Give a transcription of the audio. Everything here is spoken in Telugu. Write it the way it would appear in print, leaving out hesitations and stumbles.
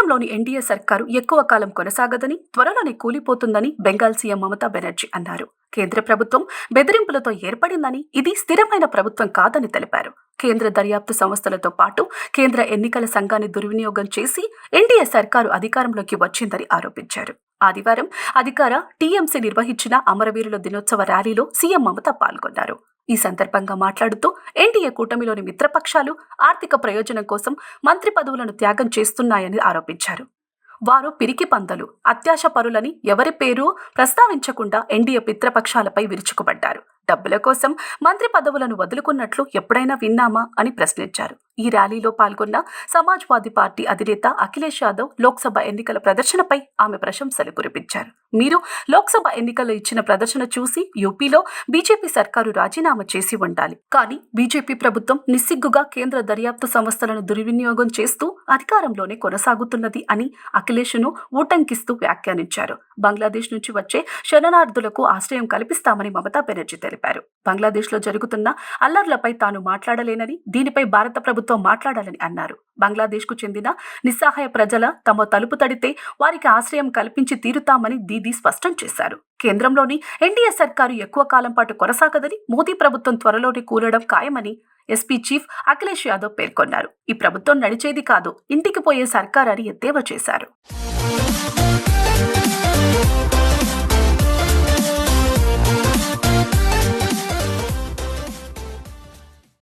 కేంద్రంలోని ఎన్డీఏ సర్కారు ఎక్కువ కాలం కొనసాగదని, త్వరలోనే కూలిపోతుందని బెంగాల్ సీఎం మమతా బెనర్జీ అన్నారు. కేంద్ర ప్రభుత్వం బెదిరింపులతో ఏర్పడిందని, ఇది స్థిరమైన ప్రభుత్వం కాదని తెలిపారు. కేంద్ర దర్యాప్తు సంస్థలతో పాటు కేంద్ర ఎన్నికల సంఘాన్ని దుర్వినియోగం చేసి ఎన్డీఏ సర్కారు అధికారంలోకి వచ్చిందని ఆరోపించారు. ఆదివారం అధికార టీఎంసీ నిర్వహించిన అమరవీరుల దినోత్సవ ర్యాలీలో సీఎం మమత పాల్గొన్నారు. ఈ సందర్భంగా మాట్లాడుతూ ఎన్డీఏ కూటమిలోని మిత్రపక్షాలు ఆర్థిక ప్రయోజనం కోసం మంత్రి పదవులను త్యాగం చేస్తున్నాయని ఆరోపించారు. వారు పిరికి పందలు, అత్యాశ పరులని ఎవరి పేరు ప్రస్తావించకుండా ఎన్డీఏ మిత్రపక్షాలపై విరుచుకుపడ్డారు. డబ్బుల కోసం మంత్రి పదవులను వదులుకున్నట్లు ఎప్పుడైనా విన్నామా అని ప్రశ్నించారు. ఈ ర్యాలీలో పాల్గొన్న సమాజ్వాదీ పార్టీ అధినేత అఖిలేష్ యాదవ్ లోక్సభ ఎన్నికల ప్రదర్శనపై ఆమె ప్రశంసలు కురిపించారు. మీరు లోక్సభ ఎన్నికల్లో ఇచ్చిన ప్రదర్శన చూసి యూపీలో బీజేపీ సర్కారు రాజీనామా చేసి ఉండాలి. కానీ బీజేపీ ప్రభుత్వం నిస్సిగ్గుగా కేంద్ర దర్యాప్తు సంస్థలను దుర్వినియోగం చేస్తూ అధికారంలోనే కొనసాగుతున్నది అని అఖిలేష్ను ఊటంకిస్తూ వ్యాఖ్యానించారు. బంగ్లాదేశ్ నుంచి వచ్చే శరణార్థులకు ఆశ్రయం కల్పిస్తామని మమతా బెనర్జీ తెలిపారు. బంగ్లాదేశ్లో జరుగుతున్న అల్లర్లపై తాను మాట్లాడలేనని, దీనిపై భారత ప్రభుత్వం మాట్లాడాలని అన్నారు. బంగ్లాదేశ్కు చెందిన నిస్సహాయ ప్రజల తమ తలుపు తడితే వారికి ఆశ్రయం కల్పించి తీరుతామని దీదీ స్పష్టం చేశారు. కేంద్రంలోని ఎన్డీఏ సర్కారు ఎక్కువ కాలం పాటు కొనసాగదని, మోదీ ప్రభుత్వం త్వరలోనే కూలడం ఖాయమని ఎస్పీ చీఫ్ అఖిలేష్ యాదవ్ పేర్కొన్నారు. ఈ ప్రభుత్వం నడిచేది కాదు, ఇంటికి పోయే సర్కార్ అని ఎద్దేవా చేశారు.